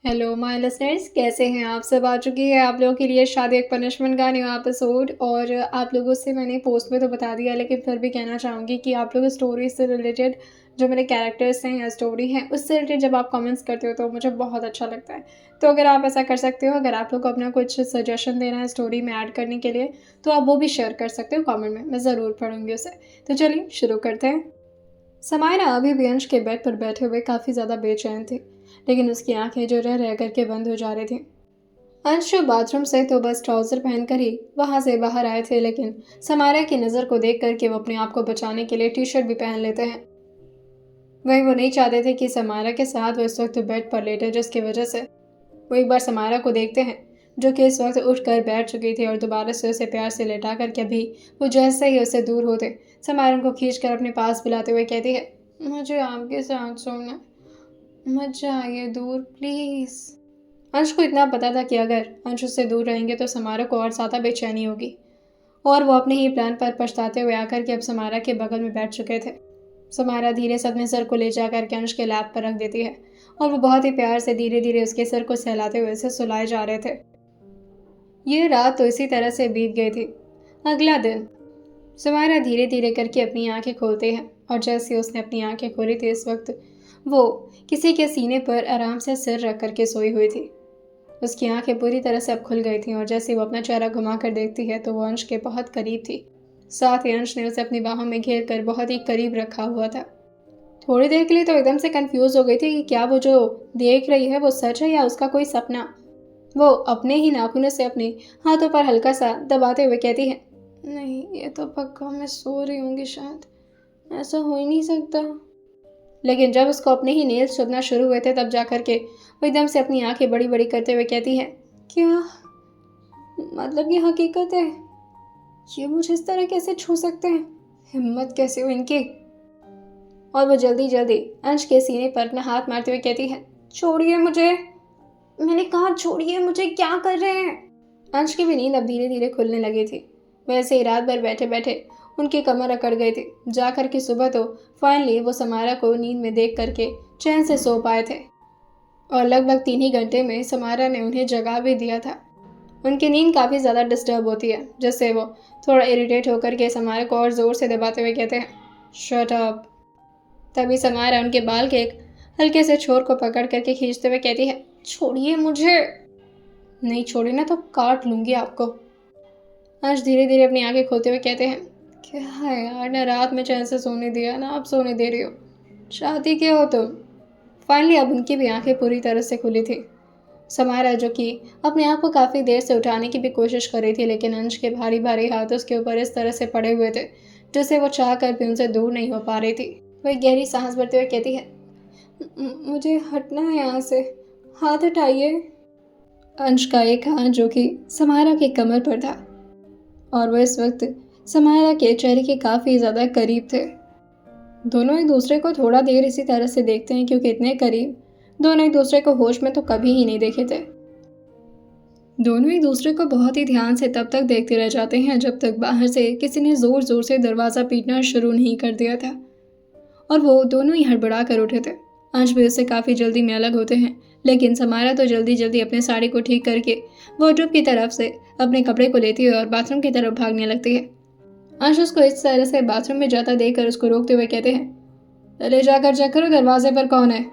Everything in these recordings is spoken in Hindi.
हेलो माय लिसनर्स, कैसे हैं आप सब। आ चुकी है आप लोगों के लिए शादी एक पनिशमेंट का न्यू एपिसोड। और आप लोगों से मैंने पोस्ट में तो बता दिया, लेकिन फिर भी कहना चाहूँगी कि आप लोग स्टोरी से रिलेटेड जो मेरे कैरेक्टर्स हैं या स्टोरी है उससे रिलेटेड जब आप कमेंट्स करते हो तो मुझे बहुत अच्छा लगता है। तो अगर आप ऐसा कर सकते हो, अगर आप लोग को अपना कुछ सजेशन देना है स्टोरी में ऐड करने के लिए, तो आप वो भी शेयर कर सकते हो कॉमेंट में, मैं ज़रूर पढ़ूंगी उसे। तो चलिए शुरू करते हैं। समायरा अभी भी अंश के बेड पर बैठे हुए काफ़ी ज़्यादा बेचैन थी, लेकिन उसकी आंखें जो रह रह करके बंद हो जा रही थी। अंश जो बाथरूम से तो बस ट्राउज़र पहनकर ही वहां से बाहर आए थे, लेकिन समायरा की नज़र को देख करके वो अपने आप को बचाने के लिए टी शर्ट भी पहन लेते हैं। वहीं वो नहीं चाहते थे कि समायरा के साथ वो इस वक्त बेड पर लेटे, जिसकी वजह से वो एक बार समायरा को देखते हैं, जो कि इस वक्त उठकर बैठ चुकी थी और दोबारा से उसे प्यार से लेटा करके भी वो जैसे ही उससे दूर होते समायरा को खींचकर अपने पास बुलाते हुए कहती है, मुझे आपके साथ सोना है, मत जाइए दूर प्लीज़। अंश को इतना पता था कि अगर अंश उससे दूर रहेंगे तो समायरा को और ज़्यादा बेचैनी होगी, और वो अपने ही प्लान पर पछताते हुए आकर के अब समायरा के बगल में बैठ चुके थे। समायरा धीरे से अपने सर को ले जाकर के अंश के लैप पर रख देती है, और वो बहुत ही प्यार से धीरे धीरे उसके सर को सहलाते हुए उसे सुलाए जा रहे थे। ये रात तो इसी तरह से बीत गई थी। अगला दिन समायरा धीरे धीरे करके अपनी आंखें खोलते हैं, और जैसे उसने अपनी आंखें खोली थी इस वक्त वो किसी के सीने पर आराम से सिर रख करके सोई हुई थी। उसकी आंखें पूरी तरह से अब खुल गई थीं, और जैसे वो अपना चेहरा घुमा कर देखती है तो वो अंश के बहुत करीब थी। साथ ही अंश ने उसे अपनी बाहों में घेर कर बहुत ही करीब रखा हुआ था। थोड़ी देर के लिए तो एकदम से कंफ्यूज हो गई थी कि क्या वो जो देख रही है वो सच है या उसका कोई सपना। वो अपने ही नाखूनों से अपने हाथों पर हल्का सा दबाते हुए कहती है, नहीं ये तो पक्का मैं सो रही होंगी, शायद ऐसा हो ही नहीं सकता। लेकिन जब उसको अपने ही नेल्स चुभना शुरू हुए थे तब जाकर के वो एकदम से अपनी आंखें बड़ी बड़ी करते हुए कहती है, क्या मतलब ये हकीकत है, ये मुझे इस तरह कैसे छू सकते हैं, हिम्मत कैसे हो इनकी। और वो जल्दी जल्दी अंश के सीने पर अपना हाथ मारते हुए कहती है, छोड़िए मुझे, मैंने कहा छोड़िए मुझे, क्या कर रहे हैं। अंश की भी नींद अब धीरे धीरे खुलने लगी थी। वैसे ही रात भर बैठे बैठे उनकी कमर अकड़ गई थी। जाकर के सुबह तो फाइनली वो समारा को नींद में देख करके चैन से सो पाए थे, और लगभग 3 ही घंटे में समारा ने उन्हें जगा भी दिया था। उनकी नींद काफ़ी ज़्यादा डिस्टर्ब होती है, जिससे वो थोड़ा इरिटेट होकर के समारा को और ज़ोर से दबाते हुए कहते हैं, शट अप। तभी समारा उनके बाल के एक हल्के से छोर को पकड़ करके खींचते हुए कहती है, छोड़िए मुझे, नहीं छोड़ी ना तो काट लूंगी आपको। अंश धीरे धीरे अपनी आंखें खोलते हुए कहते हैं, क्या है यार, ना रात में चैन से सोने दिया ना आप सोने दे रही हो, शादी के हो तुम। फाइनली अब उनकी भी आंखें पूरी तरह से खुली थी। समारा जो कि अपने आप को काफ़ी देर से उठाने की भी कोशिश कर रही थी, लेकिन अंश के भारी भारी हाथ उसके ऊपर इस तरह से पड़े हुए थे जिससे वो चाह कर भी उनसे दूर नहीं हो पा रही थी। वह गहरी सांस भरते हुए कहती है, मुझे हटना है यहाँ से, हाथ हटाइए। अंश का एक हाथ जो कि समारा के कमर पर था, और वह इस वक्त समारा के चेहरे के काफ़ी ज़्यादा करीब थे। दोनों एक दूसरे को थोड़ा देर इसी तरह से देखते हैं, क्योंकि इतने करीब दोनों एक दूसरे को होश में तो कभी ही नहीं देखे थे। दोनों एक दूसरे को बहुत ही ध्यान से तब तक देखते रह जाते हैं जब तक बाहर से किसी ने जोर जोर से दरवाज़ा पीटना शुरू नहीं कर दिया था, और वो दोनों ही हड़बड़ा कर उठे थे। अंश भी उससे काफ़ी जल्दी में अलग होते हैं, लेकिन समारा तो जल्दी जल्दी अपने साड़ी को ठीक करके वार्डरोब की तरफ से अपने कपड़े को लेती है और बाथरूम की तरफ भागने लगती है। अंश उसको इस तरह से बाथरूम में जाता देखकर उसको रोकते हुए कहते हैं, पहले जाकर चेक करो दरवाजे पर कौन है।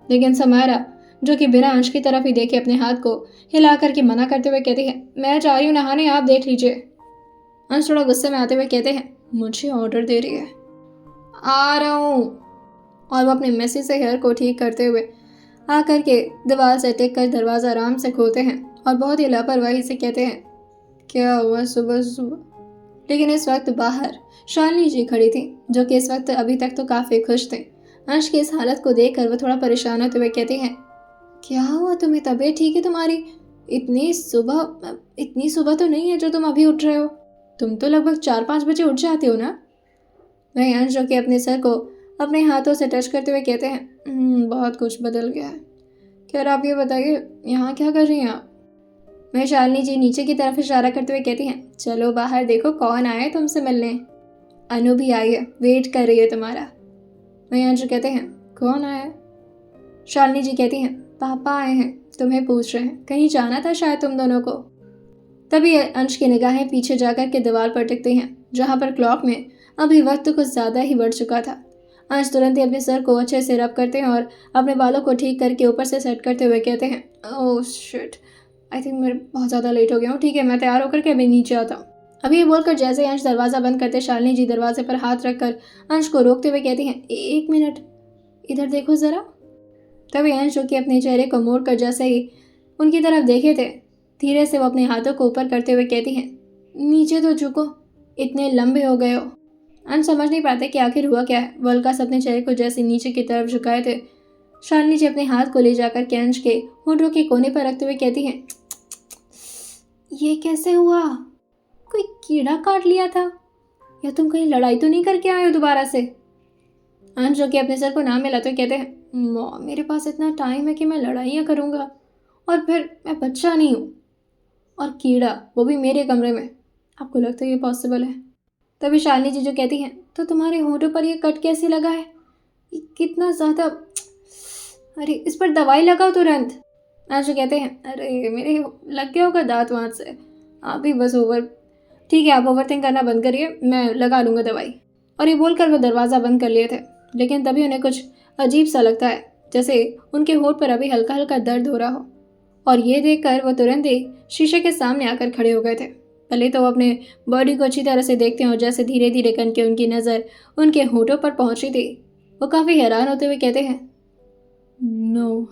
लेकिन समारा जो कि बिना अंश की तरफ ही देखे अपने हाथ को हिला करके मना करते हुए कहती है, मैं जा रही हूँ नहाने, आप देख लीजिए। अंश थोड़ा गुस्से में आते हुए कहते हैं, मुझे ऑर्डर दे रही है, आ रहा हूँ। और वो अपने मेसी से हेयर को ठीक करते हुए आकर के दीवार से टेक कर दरवाज़ा आराम से खोलते हैं और बहुत ही लापरवाही से कहते हैं, क्या हुआ सुबह सुबह। लेकिन इस वक्त बाहर शालिनी जी खड़ी थी, जो कि इस वक्त अभी तक तो काफ़ी खुश थे। अंश की इस हालत को देखकर वो थोड़ा परेशान होते हुए कहती हैं, क्या हुआ तुम्हें, तबीयत ठीक है तुम्हारी, इतनी सुबह तो नहीं है जो तुम अभी उठ रहे हो, तुम तो लगभग 4-5 बजे उठ जाते हो ना। वहीं अंश जो कि अपने सर को अपने हाथों से टच करते हुए कहते हैं, बहुत कुछ बदल गया है, खैर आप ये बताइए यहाँ क्या कर रही हैं आप। मैं शालिनी जी नीचे की तरफ इशारा करते हुए कहती हैं, चलो बाहर देखो कौन आया है तुमसे मिलने, अनु भी आई है, वेट कर रही है तुम्हारा। वहीं अंशु कहते हैं, कौन आया है। शालिनी जी कहती हैं, पापा आए हैं, तुम्हें पूछ रहे हैं, कहीं जाना था शायद तुम दोनों को। तभी अंश की निगाहें पीछे जाकर के दीवार पर टिकती हैं, जहाँ पर क्लॉक में अभी वक्त कुछ ज़्यादा ही बढ़ चुका था। अंश तुरंत ही अपने सर को अच्छे से रब करते हैं और अपने बालों को ठीक करके ऊपर से सेट करते हुए कहते हैं, ओह शिट, आई थिंक मैं बहुत ज़्यादा लेट हो गया हूँ। ठीक है, मैं तैयार होकर के अभी नीचे आता हूँ। अभी ये बोलकर जैसे ही अंश दरवाज़ा बंद करते, शालिनी जी दरवाजे पर हाथ रखकर अंश को रोकते हुए कहती हैं, एक मिनट, इधर देखो ज़रा। तभी अंश जो कि अपने चेहरे को मोड़ कर जैसे ही उनकी तरफ देखे थे, धीरे से वो अपने हाथों को ऊपर करते हुए कहती हैं, नीचे तो झुको, इतने लंबे हो गए हो। अंश समझ नहीं पाते कि आखिर हुआ क्या है। वो हल्का सा अपने चेहरे को जैसे नीचे की तरफ झुकाए थे, शालिनी जी अपने हाथ को ले जाकर के अंश के होठों के कोने पर रखते हुए कहती हैं, ये कैसे हुआ? कोई कीड़ा काट लिया था या तुम कहीं लड़ाई तो नहीं करके आए हो दोबारा से? अंश जो कि अपने सर को ना मिलाते हुए कहते हैं, मॉम, मेरे पास इतना टाइम है कि मैं लड़ाइयाँ करूँगा, और फिर मैं बच्चा नहीं हूँ, और कीड़ा वो भी मेरे कमरे में, आपको लगता है ये पॉसिबल है? तभी शालिनी जी जो कहती हैं, तो तुम्हारे होठों पर ये कट कैसे लगा है? ये कितना ज़्यादा, अरे इस पर दवाई लगाओ तुरंत। अंश जो कहते हैं, अरे मेरे लग गया होगा दांत वाँत से, आप भी बस ठीक है, आप ओवर थिंक करना बंद करिए, मैं लगा लूँगा दवाई। और ये बोलकर वो दरवाज़ा बंद कर लिए थे, लेकिन तभी उन्हें कुछ अजीब सा लगता है, जैसे उनके होठ पर अभी हल्का हल्का दर्द हो रहा हो। और ये देखकर वो तुरंत ही शीशे के सामने आकर खड़े हो गए थे। पहले तो वो अपने बॉडी को अच्छी तरह से देखते हैं और जैसे धीरे धीरे करके उनकी नज़र उनके होठों पर पहुंची थी, वो काफ़ी हैरान होते हुए कहते हैं, no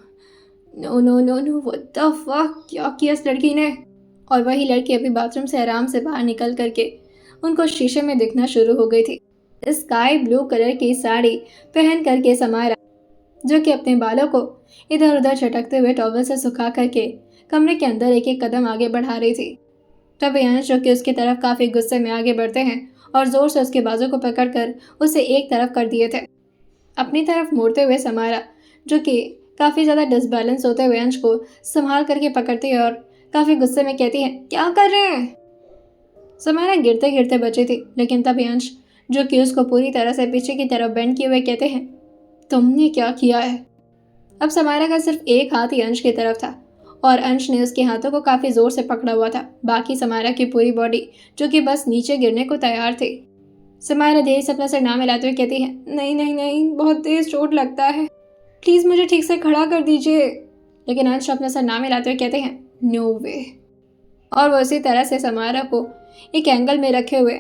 no no no no, what the fuck, क्या किया इस लड़की ने? और वही लड़की अभी बाथरूम से आराम से बाहर निकल करके उनको शीशे में दिखना शुरू हो गई थी। स्काई ब्लू कलर की साड़ी पहन करके समायरा, जो कि अपने बालों को इधर उधर झटकते हुए टॉवल से सुखा करके कमरे के अंदर एक एक कदम आगे बढ़ा रही थी। तब अंश जो कि उसकी तरफ काफ़ी गुस्से में आगे बढ़ते हैं और ज़ोर से उसके बाजू को पकड़कर उसे एक तरफ कर दिए थे। अपनी तरफ मोड़ते हुए समारा, जो कि काफ़ी ज़्यादा डिसबैलेंस होते हुए अंश को संभाल करके पकड़ती है और काफ़ी गुस्से में कहती है, क्या कर रहे हैं? समारा गिरते गिरते बची थी, लेकिन तभी अंश जो कि उसको पूरी तरह से पीछे की तरफ बेंड किए हुए कहते हैं, तुमने क्या किया है? अब समारा का सिर्फ एक हाथ ही अंश की तरफ था और अंश ने उसके हाथों को काफ़ी ज़ोर से पकड़ा हुआ था। बाकी समारा की पूरी बॉडी जो कि बस नीचे गिरने को तैयार थी। समारा धीरे से अपना सर ना मिलाते हुए कहती है, नहीं नहीं नहीं, बहुत तेज चोट लगता है, प्लीज़ मुझे ठीक से खड़ा कर दीजिए। लेकिन अंश अपना सर ना मिलाते हुए कहते हैं, नो वे। और वो इसी तरह से समारा को एक एंगल में रखे हुए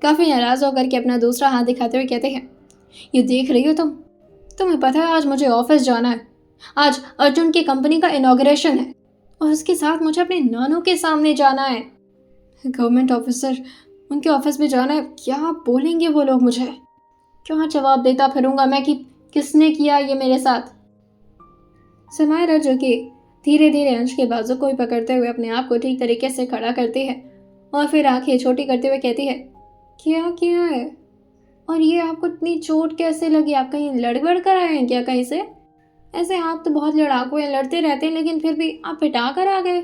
काफ़ी नाराज़ होकर के अपना दूसरा हाथ दिखाते हुए कहते हैं, ये देख रही हो तुम्हें पता है आज मुझे ऑफिस जाना है, आज अर्जुन की कंपनी का इनॉग्रेशन है और उसके साथ मुझे अपने नानू के सामने जाना है। गवर्नमेंट ऑफिसर, उनके ऑफिस में जाना है, क्या बोलेंगे वो लोग मुझे? क्या जवाब देता फिरूंगा मैं कि किसने किया ये मेरे साथ? समायरा जो कि धीरे धीरे अंश के बाजू को ही पकड़ते हुए अपने आप को ठीक तरीके से खड़ा करती है और फिर आंखें छोटी करते हुए कहती है, क्या किया है? और ये आपको इतनी चोट कैसे लगी? आप कहीं लड़ कर आए हैं क्या कहीं से? ऐसे आप तो बहुत लड़ाकू हैं, लड़ते रहते हैं, लेकिन फिर भी आप पिटा कर आ गए।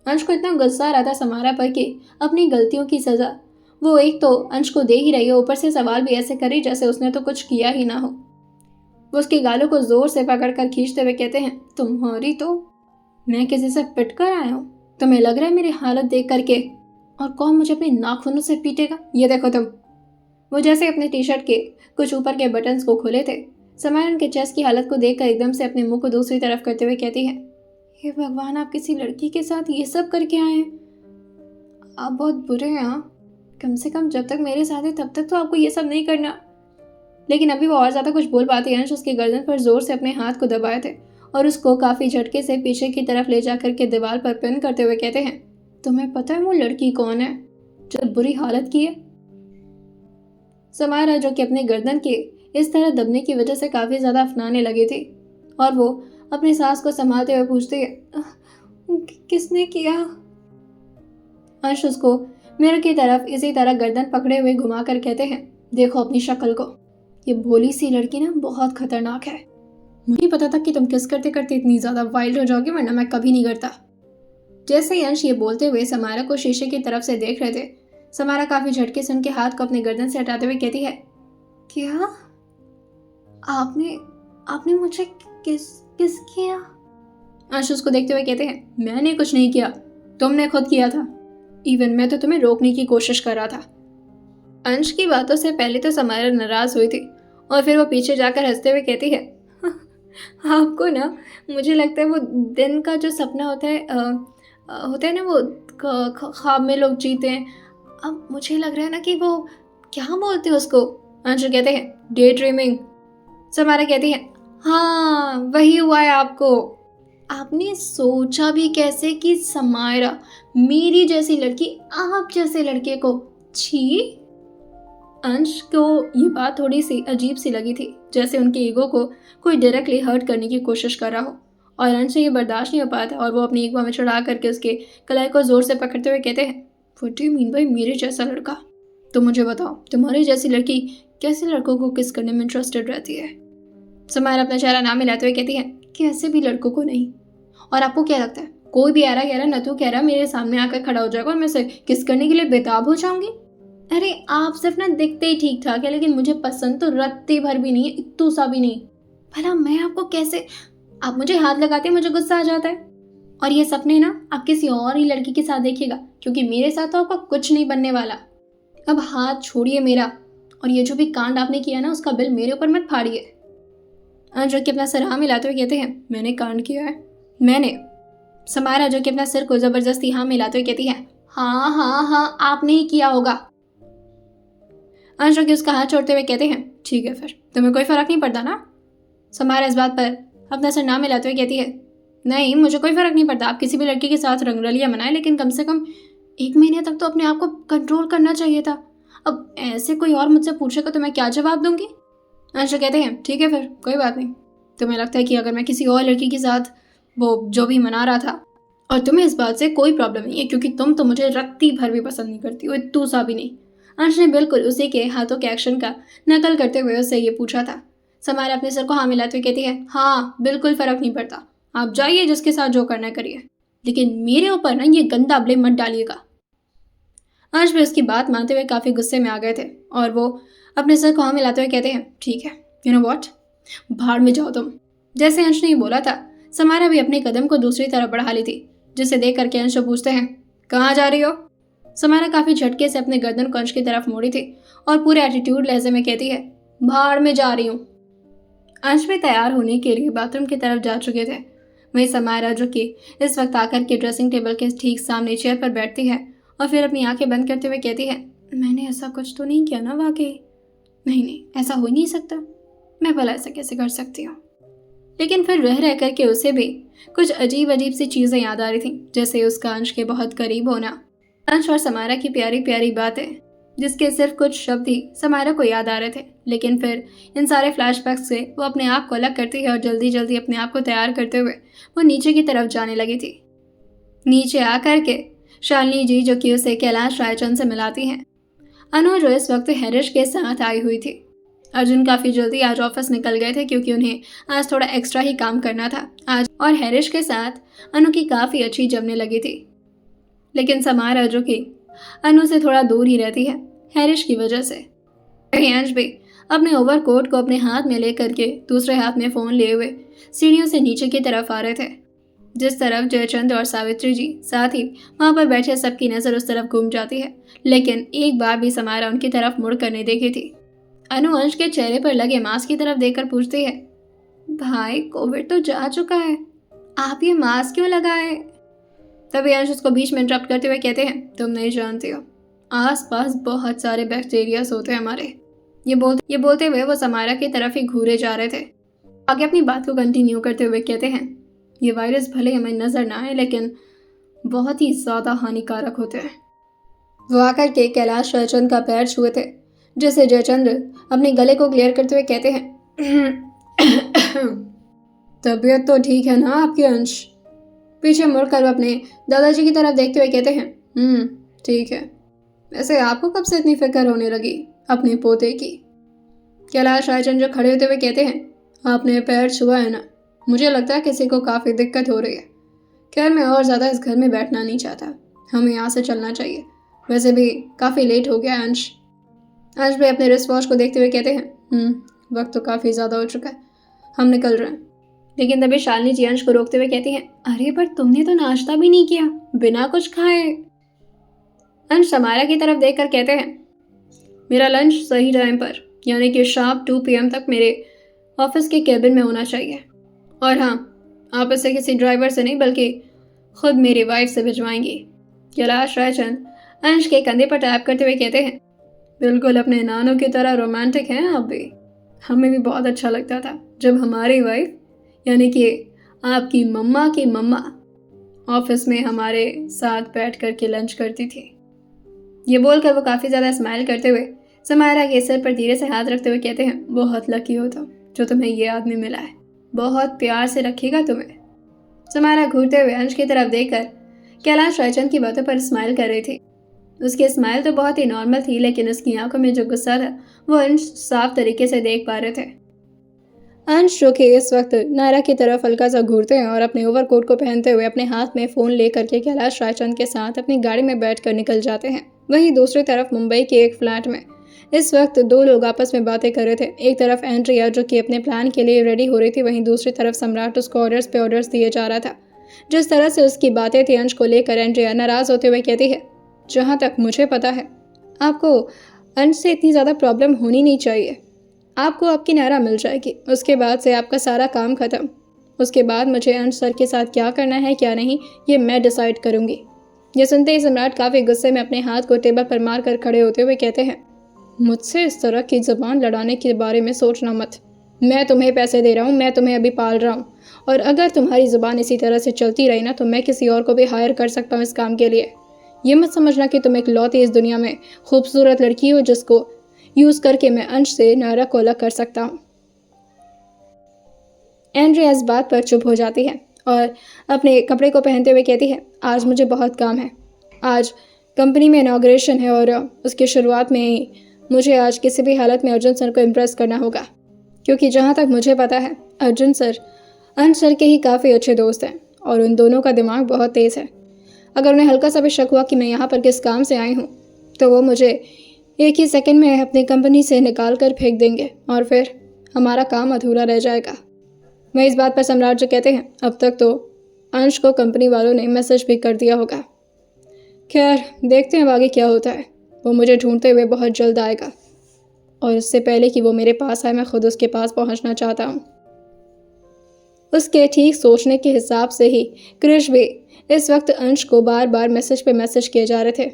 अंश को इतना गुस्सा आ रहा था समारा पर कि अपनी गलतियों की सज़ा वो एक तो अंश को दे ही रही है, ऊपर से सवाल भी ऐसे करे जैसे उसने तो कुछ किया ही ना हो। वो उसके गालों को जोर से पकड़कर खींचते हुए कहते हैं, तुम्हारी तो, मैं किसी से पिट कर आया हूँ? तुम्हें लग रहा है मेरी हालत देख करके? और कौन मुझे अपने नाखूनों से पीटेगा? ये देखो तुम। वो जैसे अपने टी शर्ट के कुछ ऊपर के बटन्स को खोले थे, समायरा उनके चेस्ट की हालत को देखकर एकदम से अपने मुंह को दूसरी तरफ करते हुए कहती है, हे भगवान, आप किसी लड़की के साथ ये सब करके आए हैं? आप बहुत बुरे हैं। कम से कम जब तक मेरे साथ है तब तक तो आपको ये सब नहीं करना। लेकिन अभी वो और ज़्यादा कुछ बोल पाती अंश उसके गर्दन पर जोर से अपने हाथ को दबाए थे और उसको काफ़ी झटके से पीछे की तरफ ले जाकर के दीवार पर पिन करते हुए कहते हैं, तुम्हें पता है वो लड़की कौन है जो बुरी हालत की है? समायरा जो कि अपने गर्दन के इस तरह दबने की वजह से काफ़ी ज़्यादा अफनाने लगी थी और वो अपनी सांस को संभालते हुए पूछती है, किसने किया? अंश उसको मिरर की तरफ इसी तरह गर्दन पकड़े हुए घुमा कर कहते हैं, देखो अपनी शक्ल को, ये भोली सी लड़की ना बहुत खतरनाक है। मुझे पता था कि तुम किस करते करते इतनी ज़्यादा वाइल्ड हो जाओगे, वरना मैं कभी नहीं करता। जैसे ही अंश ये बोलते हुए समायरा को शीशे की तरफ से देख रहे थे, समायरा काफ़ी झटके से उनके हाथ को अपने गर्दन से हटाते हुए कहती है, क्या आपने मुझे किस किया? अंश उसको देखते हुए कहते हैं, मैंने कुछ नहीं किया, तुमने खुद किया था। इवन मैं तो तुम्हें रोकने की कोशिश कर रहा था। अंश की बातों से पहले तो समारा नाराज हुई थी और फिर वो पीछे जाकर हंसते हुए कहती है, आपको ना, मुझे लगता है वो दिन का जो सपना होता है ना, वो ख्वाब में लोग जीते हैं। अब मुझे लग रहा है ना कि वो क्या बोलते हैं उसको। अंश कहते हैं, डे ड्रीमिंग। समारा कहती है, हाँ वही हुआ है आपको। आपने सोचा भी कैसे कि समायरा, मेरी जैसी लड़की आप जैसे लड़के को, छी। अंश को ये बात थोड़ी सी अजीब सी लगी थी, जैसे उनके ईगो को कोई डायरेक्टली हर्ट करने की कोशिश कर रहा हो, और अंश से ये बर्दाश्त नहीं हो पाया था और वो अपनी ईगो में चढ़ा करके उसके कलाई को जोर से पकड़ते हुए कहते हैं, what do you mean by मेरे जैसा लड़का? तो मुझे बताओ, तुम्हारी जैसी लड़की कैसे लड़कों को किस करने में इंटरेस्टेड रहती है? समारा अपना चेहरा ना मिलाते हुए कहती है, कैसे भी लड़कों को नहीं। और आपको क्या लगता है कोई भी आरा गहरा नथु कहरा मेरे सामने आकर खड़ा हो जाएगा और मैं से किस करने के लिए बेताब हो जाऊंगी? अरे आप सिर्फ ना दिखते ही ठीक ठाक है, लेकिन मुझे पसंद तो रत्ती भर भी नहीं है, इत्तू सा भी नहीं। भला मैं आपको कैसे, आप मुझे हाथ लगाते हैं मुझे गुस्सा आ जाता है। और ये सपने ना आप किसी और ही लड़की के साथ देखिएगा, क्योंकि मेरे साथ तो आपका कुछ नहीं बनने वाला। अब हाथ छोड़िए मेरा, और ये जो भी कांड आपने किया ना उसका बिल मेरे ऊपर मत फाड़िए। अंश के अपना सर हाँ मिलाते हुए कहते हैं, मैंने कांड किया है? मैंने। समारा जो कि अपना सिर को जबरदस्ती हाँ मिलाते हुए कहती है, हाँ हाँ हाँ आपने ही किया होगा। अंश उसका हाथ छोड़ते हुए कहते हैं, ठीक है फिर तुम्हें कोई फर्क नहीं पड़ता ना? समारा इस बात पर अपना सर ना मिलाते हुए कहती है, नहीं मुझे कोई फर्क नहीं पड़ता, आप किसी भी लड़की के साथ रंगरलियां मनाएं, लेकिन कम से कम 1 महीने तक तो अपने आप को कंट्रोल करना चाहिए था। अब ऐसे कोई और मुझसे पूछेगा तो मैं क्या जवाब दूंगी? अंश कहते हैं, ठीक है फिर कोई बात नहीं। तुम्हें लगता है कि अगर मैं किसी और लड़की के साथ वो जो भी मना रहा था, और तुम्हें इस बात से कोई प्रॉब्लम नहीं है क्योंकि तुम तो मुझे रत्ती भर भी पसंद नहीं करती हो, इत्तू सा भी नहीं। अंश ने बिल्कुल उसी के हाथों के एक्शन का नकल करते हुए उससे ये पूछा था। समारा अपने सर को हाँ मिलाते हुए कहती है, हाँ बिल्कुल फर्क नहीं पड़ता, आप जाइए जिसके साथ जो करना करिए, लेकिन मेरे ऊपर ना ये गंदा ब्लेम मत डालिएगा। अंश भी उसकी बात मानते हुए काफी गुस्से में आ गए थे और वो अपने सर को हाँ मिलाते हुए कहते हैं, ठीक है यू नो व्हाट, भाड़ में जाओ तुम। जैसे अंश ने ये बोला था, समारा भी अपने कदम को दूसरी तरफ बढ़ा ली थी, जिसे देख करके अंश पूछते हैं, कहाँ जा रही हो? समारा काफी झटके से अपने गर्दन को अंश की तरफ मोड़ी थी और पूरे एटीट्यूड लहजे में कहती है, भाड़ में जा रही हूँ। अंश भी तैयार होने के लिए बाथरूम की तरफ जा चुके थे। वही समारा जो कि इस वक्त आकर के ड्रेसिंग टेबल के ठीक सामने चेयर पर बैठती है और फिर अपनी आंखें बंद करते हुए कहती है, मैंने ऐसा कुछ तो नहीं किया ना वाकई? नहीं ऐसा हो ही नहीं सकता, मैं भला ऐसा कैसे कर सकती हूँ? लेकिन फिर रह करके उसे भी कुछ अजीब अजीब सी चीज़ें याद आ रही थी, जैसे उसका अंश के बहुत करीब होना, अंश और समारा की प्यारी प्यारी बातें, जिसके सिर्फ कुछ शब्द ही समारा को याद आ रहे थे। लेकिन फिर इन सारे फ्लैशबैक्स से वो अपने आप को अलग करती है और जल्दी जल्दी अपने आप को तैयार करते हुए वो नीचे की तरफ जाने लगी थी। नीचे आकर के शालिनी जी जो कि उसे कैलाश रायचंद से मिलाती हैं। अनु जो इस वक्त हैरिश के साथ आई हुई थी। अर्जुन काफ़ी जल्दी आज ऑफिस निकल गए थे क्योंकि उन्हें आज थोड़ा एक्स्ट्रा ही काम करना था आज, और हैरिश के साथ अनु की काफ़ी अच्छी जमने लगी थी। लेकिन समारा जो कि अनु से थोड़ा दूर ही रहती है हैरिश की वजह से। अंश भी अपने ओवरकोट को अपने हाथ में लेकर के दूसरे हाथ में फ़ोन लिए हुए सीढ़ियों से नीचे की तरफ आ रहे थे, जिस तरफ जयचंद और सावित्री जी, साथ ही वहां पर बैठे सबकी नज़र उस तरफ घूम जाती है, लेकिन एक बार भी समारा उनकी तरफ मुड़ कर नहीं देखी थी। अनु अंश के चेहरे पर लगे मास्क की तरफ देखकर पूछती है, भाई कोविड तो जा चुका है, आप ये मास्क क्यों लगाए? तभी अंश उसको बीच में इंटरप्ट करते हुए कहते हैं, तुम नहीं जानती हो, आसपास बहुत सारे बैक्टीरियास होते हैं हमारे। ये बोलते हुए वो समारा की तरफ ही घूरे जा रहे थे। आगे अपनी बात को कंटिन्यू करते हुए कहते हैं, ये वायरस भले हमें नजर ना आए लेकिन बहुत ही ज़्यादा हानिकारक होते हैं। वो आकर के कैलाश रायचंद का पैर छुए थे, जैसे जयचंद्र अपने गले को क्लियर करते हुए कहते हैं, तबीयत तो ठीक है ना आपकी अंश? पीछे मुड़कर वो अपने दादाजी की तरफ देखते हुए कहते हैं, ठीक है। वैसे आपको कब से इतनी फिक्र होने लगी अपने पोते की? कैलाश रायचंद जो खड़े होते हुए कहते हैं, आपने पैर छुआ है ना, मुझे लगता है किसी को काफ़ी दिक्कत हो रही है। खैर मैं और ज़्यादा इस घर में बैठना नहीं चाहता, हमें यहाँ से चलना चाहिए, वैसे भी काफ़ी लेट हो गया। अंश भी अपने रिस्ट वॉच को देखते हुए कहते हैं, वक्त तो काफ़ी ज़्यादा हो चुका है, हम निकल रहे हैं। लेकिन तभी शालिनी जी अंश को रोकते हुए कहती हैं, अरे पर तुमने तो नाश्ता भी नहीं किया, बिना कुछ खाए। अंश समारा की तरफ देखकर कहते हैं, मेरा लंच सही टाइम पर यानी कि शार्प 2 PM तक मेरे ऑफिस के केबिन में होना चाहिए। और हाँ, आप इसे किसी ड्राइवर से नहीं बल्कि खुद मेरी वाइफ से भिजवाएंगी। कैलाश रायचंद अंश के कंधे पर टैप करते हुए कहते हैं, बिल्कुल अपने नानों की तरह रोमांटिक हैं आप भी। हमें भी बहुत अच्छा लगता था जब हमारी वाइफ यानी कि आपकी मम्मा की मम्मा ऑफिस में हमारे साथ बैठ कर के लंच करती थी। ये बोलकर वो काफ़ी ज़्यादा स्माइल करते हुए समायरा के सिर पर धीरे से हाथ रखते हुए कहते हैं, बहुत लकी हो तुम जो तुम्हें ये आदमी मिला है, बहुत प्यार से रखेगा तुम्हें। समायरा घूरते हुए अंश की तरफ देखकर कैलाश रायचंद की बातों पर स्माइल कर रही थी। उसकी स्माइल तो बहुत ही नॉर्मल थी, लेकिन उसकी आंखों में जो गुस्सा था वो अंश साफ तरीके से देख पा रहे थे। अंश जो कि इस वक्त नायरा की तरफ हल्का सा घूरते हैं और अपने ओवरकोट को पहनते हुए अपने हाथ में फ़ोन लेकर के कैलाश रायचंद के साथ अपनी गाड़ी में बैठकर निकल जाते हैं। वहीं दूसरी तरफ मुंबई के एक फ्लैट में इस वक्त दो लोग आपस में बातें कर रहे थे। एक तरफ एंड्रिया जो कि अपने प्लान के लिए रेडी हो रही थी, वहीं दूसरी तरफ सम्राट उसको ऑर्डर्स पे ऑर्डर्स दिए जा रहा था। जिस तरह से उसकी बातें थी अंश को लेकर, एंड्रिया नाराज़ होते हुए कहती है, जहाँ तक मुझे पता है आपको अंश से इतनी ज़्यादा प्रॉब्लम होनी नहीं चाहिए। आपको आपकी नायरा मिल जाएगी, उसके बाद से आपका सारा काम ख़त्म। उसके बाद मुझे अंश सर के साथ क्या करना है क्या नहीं ये मैं डिसाइड करूँगी। ये सुनते ही सम्राट काफ़ी गुस्से में अपने हाथ को टेबल पर मार कर खड़े होते हुए कहते हैं, मुझसे इस तरह की ज़बान लड़ाने के बारे में सोचना मत। मैं तुम्हें पैसे दे रहा हूँ, मैं तुम्हें अभी पाल रहा हूँ, और अगर तुम्हारी ज़बान इसी तरह से चलती रही ना तो मैं किसी और को भी हायर कर सकता हूँ इस काम के लिए। ये मत समझना कि तुम एक लौती इस दुनिया में खूबसूरत लड़की हो जिसको यूज़ करके मैं अंश से नायरा को अलग कर सकता हूँ। एंड्रिया इस बात पर चुप हो जाती है और अपने कपड़े को पहनते हुए कहती है, आज मुझे बहुत काम है। आज कंपनी में इनॉग्रेशन है और उसकी शुरुआत में ही मुझे आज किसी भी हालत में अर्जुन सर को इम्प्रेस करना होगा, क्योंकि जहाँ तक मुझे पता है अर्जुन सर अंश सर के ही काफ़ी अच्छे दोस्त हैं और उन दोनों का दिमाग बहुत तेज़ है। अगर उन्हें हल्का सा भी शक हुआ कि मैं यहाँ पर किस काम से आई हूँ तो वो मुझे एक ही सेकंड में अपनी कंपनी से निकाल कर फेंक देंगे और फिर हमारा काम अधूरा रह जाएगा। मैं इस बात पर सम्राट जो कहते हैं, अब तक तो अंश को कंपनी वालों ने मैसेज भी कर दिया होगा। खैर देखते हैं आगे क्या होता है। वो मुझे ढूंढते हुए बहुत जल्द आएगा और इससे पहले कि वो मेरे पास आए मैं खुद उसके पास पहुंचना चाहता हूँ। उसके ठीक सोचने के हिसाब से ही क्रिश भी इस वक्त अंश को बार बार मैसेज पे मैसेज किए जा रहे थे।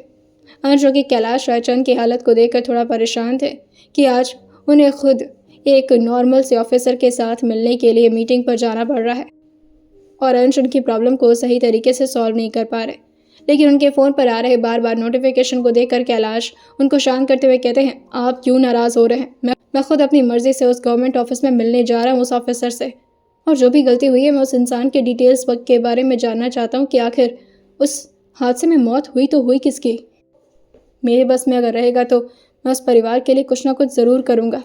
अंश जो कि कैलाश रायचंद की हालत को देखकर थोड़ा परेशान थे कि आज उन्हें खुद एक नॉर्मल से ऑफिसर के साथ मिलने के लिए मीटिंग पर जाना पड़ रहा है और अंश उनकी प्रॉब्लम को सही तरीके से सॉल्व नहीं कर पा रहे। लेकिन उनके फ़ोन पर आ रहे बार बार नोटिफिकेशन को देखकर कैलाश उनको शांत करते हुए कहते हैं, आप क्यों नाराज़ हो रहे हैं? मैं खुद अपनी मर्ज़ी से उस गवर्नमेंट ऑफिस में मिलने जा रहा हूँ उस ऑफिसर से, और जो भी गलती हुई है मैं उस इंसान के डिटेल्स के बारे में जानना चाहता हूँ कि आखिर उस हादसे में मौत हुई तो हुई किसकी। मेरे बस में अगर रहेगा तो मैं उस परिवार के लिए कुछ ना कुछ ज़रूर करूँगा,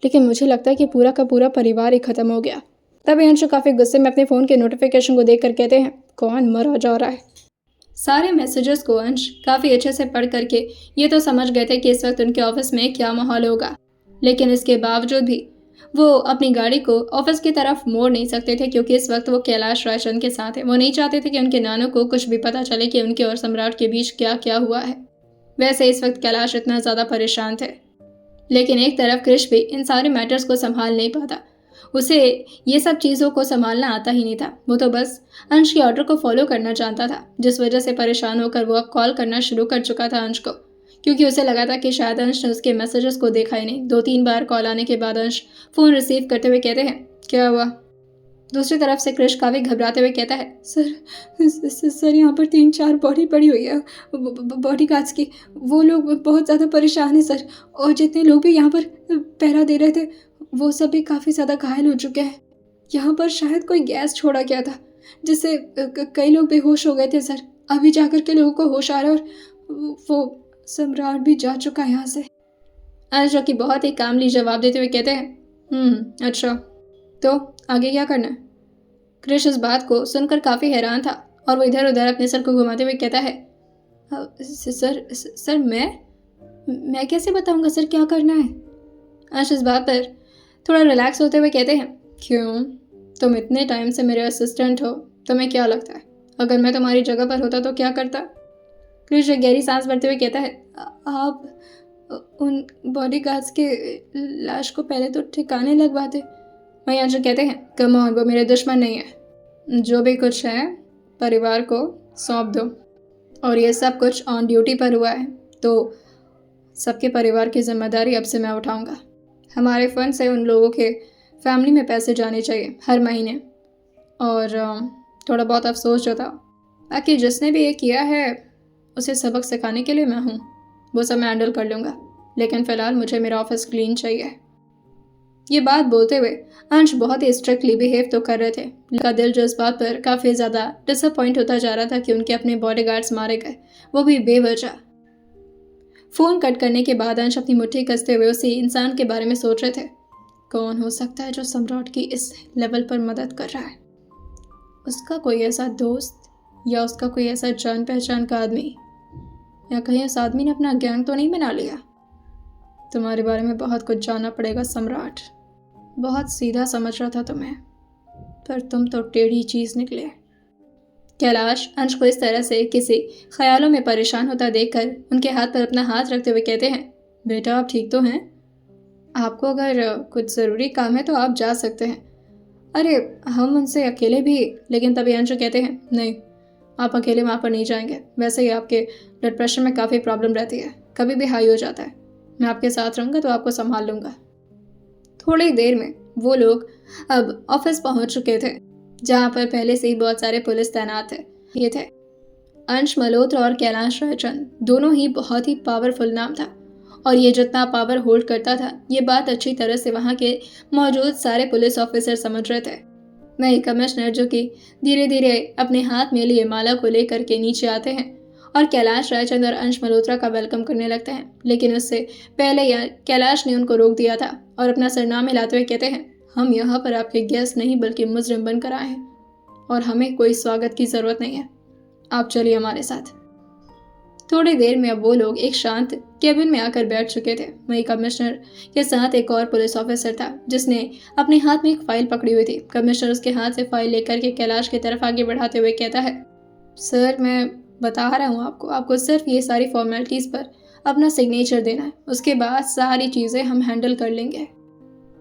लेकिन मुझे लगता है कि पूरा का पूरा परिवार ही ख़त्म हो गया। तभी अंशु काफ़ी गुस्से में अपने फ़ोन के नोटिफिकेशन को देखकर कहते हैं, कौन मरा जा रहा है। सारे मैसेजेस को अंश काफ़ी अच्छे से पढ़ करके ये तो समझ गए थे कि इस वक्त उनके ऑफिस में क्या माहौल होगा, लेकिन इसके बावजूद भी वो अपनी गाड़ी को ऑफिस की तरफ मोड़ नहीं सकते थे, क्योंकि इस वक्त वो कैलाश रायचंद के साथ है। वो नहीं चाहते थे कि उनके नानों को कुछ भी पता चले कि उनके और सम्राट के बीच क्या क्या हुआ है। वैसे इस वक्त कैलाश इतना ज़्यादा परेशान थे, लेकिन एक तरफ क्रिश भी इन सारे मैटर्स को संभाल नहीं पाता। उसे ये सब चीज़ों को संभालना आता ही नहीं था। वो तो बस अंश के ऑर्डर को फॉलो करना जानता था, जिस वजह से परेशान होकर वो अब कॉल करना शुरू कर चुका था अंश को, क्योंकि उसे लगा था कि शायद अंश ने उसके मैसेजेस को देखा ही नहीं। 2-3 बार कॉल आने के बाद अंश फ़ोन रिसीव करते हुए कहते हैं, क्या हुआ? दूसरी तरफ से क्रिश काफ़ी घबराते हुए कहता है, सर यहाँ पर 3-4 बॉडी पड़ी हुई है, बॉडी गार्ड्स की। वो लोग बहुत ज़्यादा परेशान हैं सर, और जितने लोग भी यहाँ पर पहरा दे रहे थे वो सब भी काफ़ी ज़्यादा घायल हो चुके हैं। यहाँ पर शायद कोई गैस छोड़ा गया था जिससे कई लोग बेहोश हो गए थे सर। अभी जाकर के लोगों को होश आ रहा है और वो सम्राट भी जा चुका है यहाँ से। अंश जो कि बहुत ही कामली जवाब देते हुए कहते हैं, अच्छा तो आगे क्या करना है? क्रिश इस बात को सुनकर काफ़ी हैरान था और वो इधर उधर अपने सर को घुमाते हुए कहता है, सर मैं कैसे बताऊंगा सर क्या करना है? अंश इस बात पर थोड़ा रिलैक्स होते हुए कहते हैं, क्यों तुम इतने टाइम से मेरे असिस्टेंट हो, तुम्हें क्या लगता है अगर मैं तुम्हारी जगह पर होता तो क्या करता? क्रिश गहरी सांस भरते हुए कहता है, आप उन बॉडीगार्ड्स के लाश को पहले तो ठिकाने लगवाते। मयांशु कहते हैं, कम ऑन, वो मेरे दुश्मन नहीं है। जो भी कुछ है परिवार को सौंप दो, और ये सब कुछ ऑन ड्यूटी पर हुआ है तो सबके परिवार की जिम्मेदारी अब से मैं उठाऊंगा। हमारे फंड से उन लोगों के फैमिली में पैसे जाने चाहिए हर महीने, और थोड़ा बहुत अफसोस जताओ। बाकी जिसने भी ये किया है उसे सबक सिखाने के लिए मैं हूँ, वो सब मैं हैंडल कर लूँगा, लेकिन फ़िलहाल मुझे मेरा ऑफिस क्लीन चाहिए। ये बात बोलते हुए अंश बहुत ही स्ट्रिक्टली बिहेव तो कर रहे थे, उनका दिल जो इस बात पर काफ़ी ज़्यादा डिसअपॉइंट होता जा रहा था कि उनके अपने बॉडीगार्ड्स मारे गए, वो भी बेवजह। फ़ोन कट करने के बाद अंश अपनी मुट्ठी कसते हुए उसी इंसान के बारे में सोच रहे थे, कौन हो सकता है जो सम्राट की इस लेवल पर मदद कर रहा है? उसका कोई ऐसा दोस्त, या उसका कोई ऐसा जान पहचान का आदमी, या कहीं उस आदमी ने अपना गैंग तो नहीं बना लिया? तुम्हारे बारे में बहुत कुछ जानना पड़ेगा सम्राट। बहुत सीधा समझ रहा था तुम्हें, पर तुम तो टेढ़ी चीज़ निकले। कैलाश अंश को इस तरह से किसी ख्यालों में परेशान होता देखकर उनके हाथ पर अपना हाथ रखते हुए कहते हैं, बेटा आप ठीक तो हैं? आपको अगर कुछ ज़रूरी काम है तो आप जा सकते हैं। अरे हम उनसे अकेले भी। लेकिन तभी अंशु कहते हैं, नहीं, आप अकेले वहाँ पर नहीं जाएंगे। वैसे ही आपके ब्लड प्रेशर में काफ़ी प्रॉब्लम रहती है, कभी भी हाई हो जाता है। मैं आपके साथ रहूँगा तो आपको संभाल लूँगा। थोड़ी देर में वो लोग अब ऑफिस पहुँच चुके थे, जहाँ पर पहले से ही बहुत सारे पुलिस तैनात थे। ये थे अंश मल्होत्रा और कैलाश रायचंद, दोनों ही बहुत ही पावरफुल नाम था, और ये जितना पावर होल्ड करता था ये बात अच्छी तरह से वहाँ के मौजूद सारे पुलिस ऑफिसर समझ रहे थे। वही कमिश्नर जो कि धीरे धीरे अपने हाथ में लिए माला को लेकर के नीचे आते हैं और कैलाश रायचंद और अंश मल्होत्रा का वेलकम करने लगते हैं, लेकिन उससे पहले कैलाश ने उनको रोक दिया था और अपना सरनामा लाते हुए कहते हैं, हम यहाँ पर आपके गेस्ट नहीं बल्कि मुजरिम बनकर आए हैं, और हमें कोई स्वागत की ज़रूरत नहीं है। आप चलिए हमारे साथ। थोड़ी देर में अब वो लोग एक शांत केबिन में आकर बैठ चुके थे। वहीं कमिश्नर के साथ एक और पुलिस ऑफिसर था जिसने अपने हाथ में एक फाइल पकड़ी हुई थी। कमिश्नर उसके हाथ से फाइल लेकर के कैलाश की तरफ आगे बढ़ाते हुए कहता है, सर मैं बता रहा हूँ आपको सिर्फ ये सारी फॉर्मेलिटीज़ पर अपना सिग्नेचर देना है, उसके बाद सारी चीज़ें हम हैंडल कर लेंगे।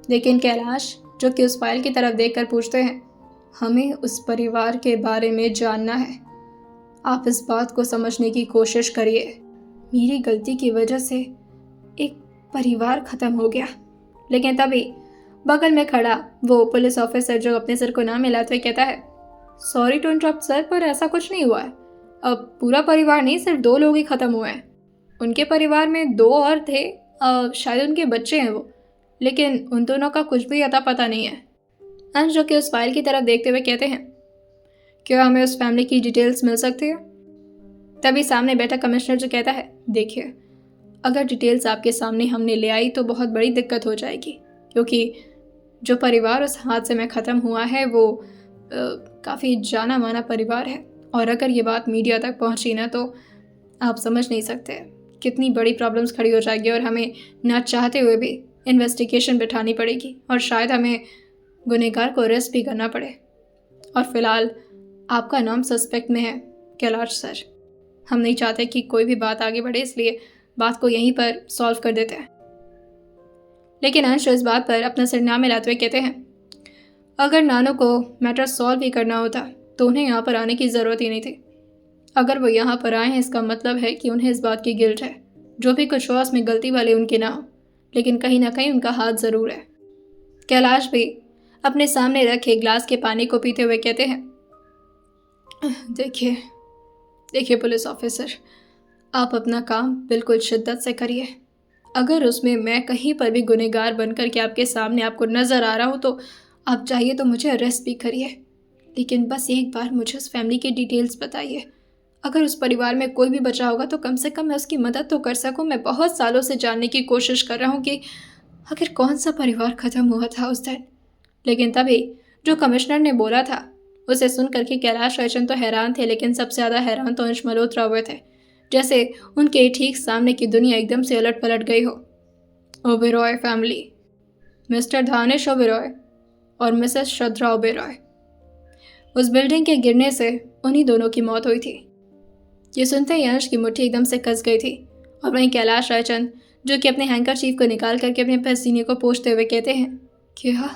लेकिन कैलाश जो कि उस फाइल की तरफ देख कर पूछते हैं, हमें उस परिवार के बारे में जानना है, आप इस बात को समझने की कोशिश करिए। मेरी गलती की वजह से एक परिवार ख़त्म हो गया। लेकिन तभी बगल में खड़ा वो पुलिस ऑफिसर जो अपने सर को ना मिलाते हुए कहता है, सॉरी टू इंटरप्ट सर, पर ऐसा कुछ नहीं हुआ है। अब पूरा परिवार नहीं, सिर्फ 2 लोग ही ख़त्म हुए हैं। उनके परिवार में 2 और थे, शायद उनके बच्चे हैं वो, लेकिन उन दोनों का कुछ भी अता पता नहीं है। अंश जो कि उस फाइल की तरफ देखते हुए कहते हैं, क्या हमें उस फैमिली की डिटेल्स मिल सकती है? तभी सामने बैठा कमिश्नर जो कहता है, देखिए अगर डिटेल्स आपके सामने हमने ले आई तो बहुत बड़ी दिक्कत हो जाएगी, क्योंकि जो परिवार उस हादसे में ख़त्म हुआ है वो काफ़ी जाना माना परिवार है, और अगर ये बात मीडिया तक पहुंची ना तो आप समझ नहीं सकते कितनी बड़ी प्रॉब्लम्स खड़ी हो जाएगी, और हमें ना चाहते हुए भी इन्वेस्टिगेशन बिठानी पड़ेगी, और शायद हमें गुनहगार को अरेस्ट भी करना पड़े। और फिलहाल आपका नाम सस्पेक्ट में है कैलाश सर। हम नहीं चाहते कि कोई भी बात आगे बढ़े, इसलिए बात को यहीं पर सॉल्व कर देते हैं। लेकिन अंश इस बात पर अपना सरनामा लाते हुए कहते हैं, अगर नानो को मैटर सॉल्व ही करना होता तो उन्हें यहाँ पर आने की ज़रूरत ही नहीं थी। अगर वो यहाँ पर आए हैं इसका मतलब है कि उन्हें इस बात की गिल्ट है। जो भी कुछ हुआ उसमें गलती वाले उनके ना हो, लेकिन कहीं ना कहीं उनका हाथ ज़रूर है। कैलाश भी अपने सामने रखे ग्लास के पानी को पीते हुए कहते हैं, देखिए पुलिस ऑफिसर, आप अपना काम बिल्कुल शिद्दत से करिए। अगर उसमें मैं कहीं पर भी गुनहगार बनकर के आपके सामने आपको नज़र आ रहा हूँ तो आप चाहिए तो मुझे अरेस्ट भी करिए, लेकिन बस एक बार मुझे उस फैमिली की डिटेल्स बताइए। अगर उस परिवार में कोई भी बचा होगा तो कम से कम मैं उसकी मदद तो कर सकूँ। मैं बहुत सालों से जानने की कोशिश कर रहा हूँ कि आखिर कौन सा परिवार ख़त्म हुआ था उस दिन। लेकिन तभी जो कमिश्नर ने बोला था उसे सुन करके कैलाश रायचंद तो हैरान थे, लेकिन सबसे ज़्यादा हैरान तो अंश मल्होत्रा हुए थे, जैसे उनके ठीक सामने की दुनिया एकदम से उलट पलट गई हो। ओबेरॉय फैमिली, मिस्टर धानिश ओबेरॉय, और मिसेस श्रद्धा ओबेरॉय। उस बिल्डिंग के गिरने से उन्हीं दोनों की मौत हुई थी। ये सुनते ही अंश की मुट्ठी एकदम से कस गई थी। और वहीं कैलाश रायचंद, जो कि अपने हैंकरचीफ को निकाल करके अपने पसीने को पोंछते हुए कहते हैं, क्या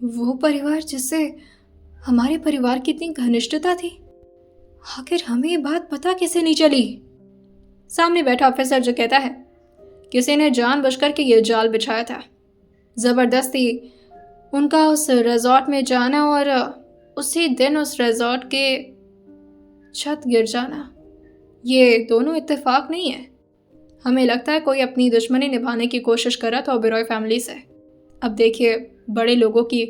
वो परिवार जिससे हमारे परिवार की इतनी घनिष्ठता थी, आखिर हमें ये बात पता कैसे नहीं चली? सामने बैठा ऑफिसर जो कहता है, किसी ने जानबूझकर के ये जाल बिछाया था, जबरदस्ती उनका उस रिजॉर्ट में जाना और उसी दिन उस रिजॉर्ट के छत गिर जाना, ये दोनों इत्तेफाक नहीं है। हमें लगता है कोई अपनी दुश्मनी निभाने की कोशिश कर रहा था ओबेरॉय फैमिली से। अब देखिए, बड़े लोगों की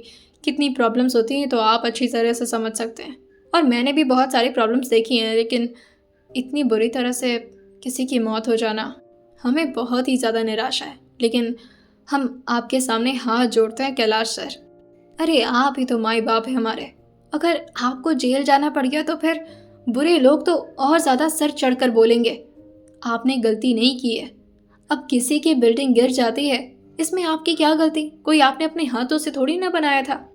कितनी प्रॉब्लम्स होती हैं तो आप अच्छी तरह से समझ सकते हैं। और मैंने भी बहुत सारी प्रॉब्लम्स देखी हैं, लेकिन इतनी बुरी तरह से किसी की मौत हो जाना हमें बहुत ही ज़्यादा निराशा है। लेकिन हम आपके सामने हाथ जोड़ते हैं कैलाश सर। अरे आप ही तो माई बाप है हमारे। अगर आपको जेल जाना पड़ गया तो फिर बुरे लोग तो और ज़्यादा सर चढ़कर बोलेंगे। आपने गलती नहीं की है। अब किसी की बिल्डिंग गिर जाती है, इसमें आपकी क्या गलती? कोई आपने अपने हाथों से थोड़ी ना बनाया था।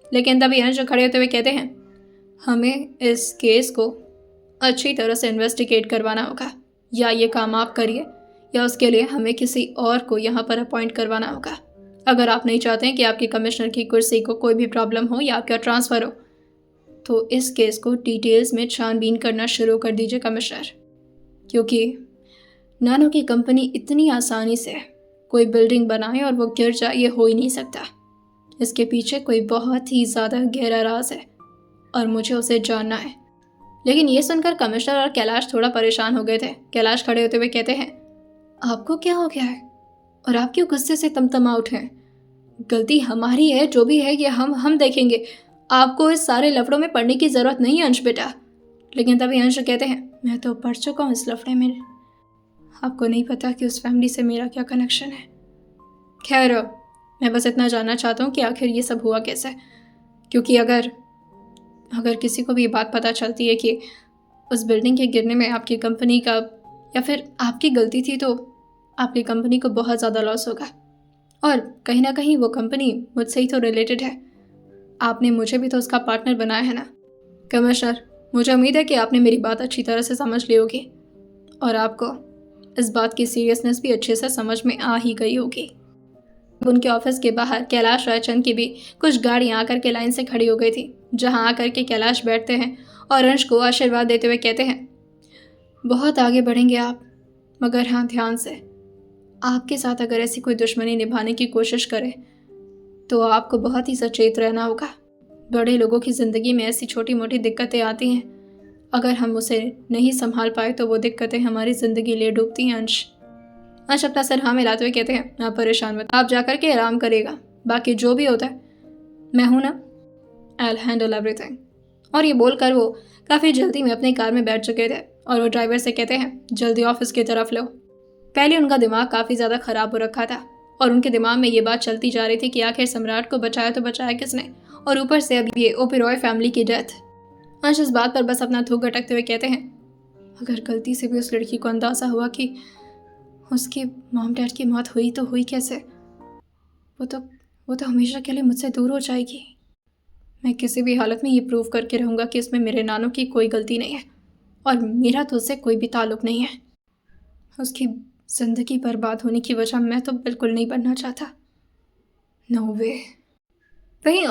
लेकिन तभी अंश खड़े होते हुए कहते हैं, हमें इस केस को अच्छी तरह से इन्वेस्टिगेट करवाना होगा। या ये काम आप करिए या उसके लिए हमें किसी और को यहाँ पर अपॉइंट करवाना होगा। अगर आप नहीं चाहते हैं कि आपकी कमिश्नर की कुर्सी को कोई भी प्रॉब्लम हो या आपका ट्रांसफ़र हो, तो इस केस को डिटेल्स में छानबीन करना शुरू कर दीजिए कमिश्नर। क्योंकि नानो की कंपनी इतनी आसानी से कोई बिल्डिंग बनाए और वो गिर जाए, ये हो ही नहीं सकता। इसके पीछे कोई बहुत ही ज़्यादा गहरा राज है और मुझे उसे जानना है। लेकिन ये सुनकर कमिश्नर और कैलाश थोड़ा परेशान हो गए थे। कैलाश खड़े होते हुए कहते हैं, आपको क्या हो गया है और आप क्यों गुस्से से तमतमा उठे हैं? गलती हमारी है, जो भी है ये हम देखेंगे। आपको इस सारे लफड़ों में पड़ने की ज़रूरत नहीं है अंश बेटा। लेकिन तभी अंश कहते हैं, मैं तो पढ़ चुका हूँ इस लफड़े में। आपको नहीं पता कि उस फैमिली से मेरा क्या कनेक्शन है। खैर, मैं बस इतना जानना चाहता हूँ कि आखिर ये सब हुआ कैसे। क्योंकि अगर किसी को भी बात पता चलती है कि उस बिल्डिंग के गिरने में आपकी कंपनी का या फिर आपकी गलती थी, तो आपकी कंपनी को बहुत ज़्यादा लॉस होगा। और कहीं ना कहीं वो कंपनी मुझसे ही तो रिलेटेड है। आपने मुझे भी तो उसका पार्टनर बनाया है ना। कमिश्नर, मुझे उम्मीद है कि आपने मेरी बात अच्छी तरह से समझ ली होगी और आपको इस बात की सीरियसनेस भी अच्छे से समझ में आ ही गई होगी। उनके ऑफिस के बाहर कैलाश रायचंद की भी कुछ गाड़ियाँ आकर के लाइन से खड़ी हो गई थी, जहाँ आकर के कैलाश बैठते हैं और अंश को आशीर्वाद देते हुए कहते हैं, बहुत आगे बढ़ेंगे आप, मगर हाँ ध्यान से। आपके साथ अगर ऐसी कोई दुश्मनी निभाने की कोशिश करे तो आपको बहुत ही सचेत रहना होगा। बड़े लोगों की ज़िंदगी में ऐसी छोटी मोटी दिक्कतें आती हैं, अगर हम उसे नहीं संभाल पाए तो वो दिक्कतें हमारी ज़िंदगी ले डूबती हैं। अंश अपना सर हाँ मिलाते हुए कहते हैं, आप परेशान मत, आप जाकर के आराम करेगा, बाकी जो भी होता है मैं हूँ ना, आई विल हैंडल एवरीथिंग। और ये बोलकर वो काफ़ी जल्दी में अपनी कार में बैठ चुके थे और वो ड्राइवर से कहते हैं, जल्दी ऑफिस की तरफ लो। पहले उनका दिमाग काफ़ी ज़्यादा ख़राब हो रखा था और उनके दिमाग में ये बात चलती जा रही थी कि आखिर सम्राट को बचाया तो बचाया किसने, और ऊपर से अब ये ओबेरॉय फैमिली की डेथ। अंश इस बात पर बस अपना थूक गटकते हुए कहते हैं, अगर गलती से भी उस लड़की को अंदाज़ा हुआ कि उसके मॉम डैड की मौत हुई तो हुई कैसे, वो तो हमेशा के लिए मुझसे दूर हो जाएगी। मैं किसी भी हालत में ये प्रूव करके रहूँगा कि इसमें मेरे नानों की कोई गलती नहीं है और मेरा तो उससे कोई भी ताल्लुक़ नहीं है। उसकी ज़िंदगी बर्बाद होने की वजह मैं तो बिल्कुल नहीं बनना चाहता। नो वे। वहीं